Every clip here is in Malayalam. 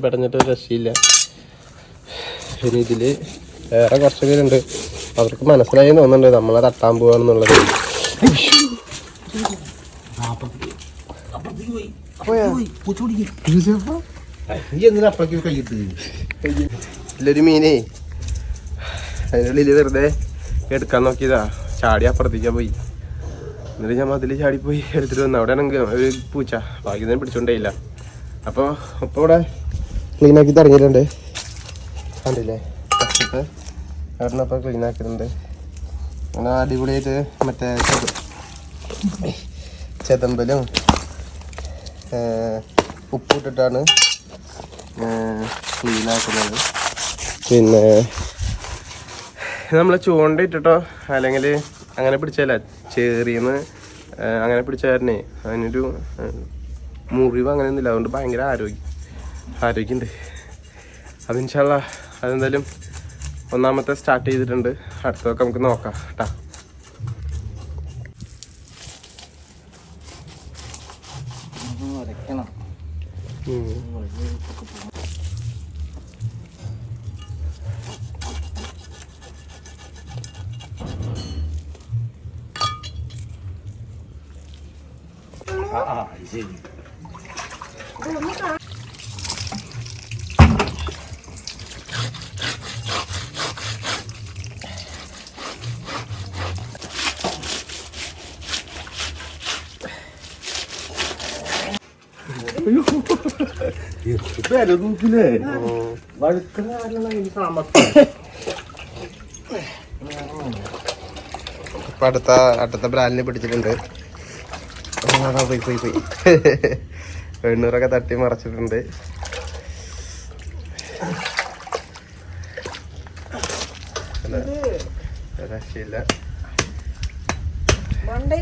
പെടഞ്ഞിട്ട് രക്ഷയില്ല. ഇനി ഇതില് വേറെ കുറച്ച് പേരുണ്ട്, അവർക്ക് മനസ്സിലായി തോന്നുന്നുണ്ട് നമ്മളെ തട്ടാൻ പോവാണെന്നുള്ളത്. ഇതിലൊരു മീനേ അതിനുള്ളിൽ വെറുതെ എടുക്കാൻ നോക്കിയതാ, ചാടി അപ്പുറത്തേക്കാ പോയി. എന്നിട്ട് ഞാൻ അതിൽ ചാടിപ്പോയി എടുത്തിട്ട് വന്നു. അവിടെ ആണെങ്കിൽ ഒരു പൂച്ച ഭാഗ്യം പിടിച്ചോണ്ടേയില്ല. അപ്പോൾ ഇപ്പോൾ ഇവിടെ ക്ലീനാക്കി തുടങ്ങിയിട്ടുണ്ട്, കണ്ടില്ലേ? അവിടെ ക്ലീൻ ആക്കിയിട്ടുണ്ട്. അങ്ങനെ അടിപൊളിയായിട്ട് മറ്റേ ചെതമ്പലും ഉപ്പിട്ടിട്ടാണ് ക്ലീൻ ആക്കുന്നത്. പിന്നെ നമ്മൾ ചൂണ്ട ഇട്ടിട്ടോ അല്ലെങ്കിൽ അങ്ങനെ പിടിച്ചല്ല, ചേറിയെന്ന് അങ്ങനെ പിടിച്ചായിരുന്നേ അതിനൊരു മുറിവ് അങ്ങനെയൊന്നുമില്ല. അതുകൊണ്ട് ഭയങ്കര ആരോഗ്യമുണ്ട്. അത് ഇൻഷാ അല്ലാ അതെന്തായാലും ഒന്നാമത്തെ സ്റ്റാർട്ട് ചെയ്തിട്ടുണ്ട്. അടുത്തൊക്കെ നമുക്ക് നോക്കാം കേട്ടാ. ശരി. നോക്കില്ലേ വഴുക്കുന്ന ഇപ്പൊ അടുത്ത ബ്രാലിനെ പിടിച്ചിട്ടുണ്ട്. പോയി വെണ്ണൂറൊക്കെ തട്ടി മറച്ചിട്ടുണ്ട്. രക്ഷയില്ല. മണ്ട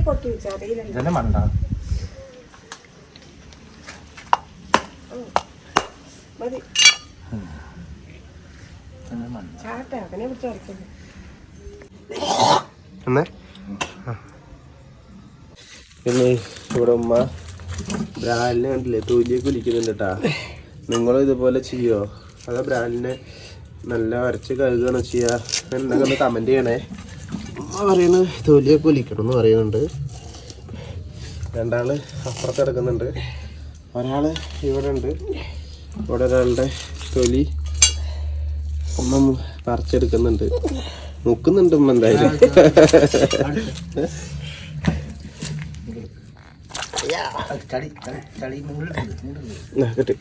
പിന്നെ ഇവിടെ ഉമ്മ ബ്രാലിനെ കണ്ടില്ലേ തൊലിയെ കുലിക്കുന്നുണ്ട് കേട്ടാ. നിങ്ങളും ഇതുപോലെ ചെയ്യോ അതോ ബ്രാലിനെ നല്ല വരച്ച് കഴുകുകയാണോ ചെയ്യുക എന്നൊക്കെ കമൻറ്റ് ചെയ്യണേ. ഉമ്മ പറയുന്നത് തൊലിയെ കുലിക്കണം എന്ന് പറയുന്നുണ്ട്. രണ്ടാള് അപ്പുറത്ത് കിടക്കുന്നുണ്ട്, ഒരാള് ഇവിടെ ഉണ്ട്. ഇവിടെ ഒരാളുടെ തൊലി ഉമ്മ പറിച്ചെടുക്കുന്നുണ്ട്, മുക്കുന്നുണ്ട് ഉമ്മ എന്തായാലും. കിട്ടി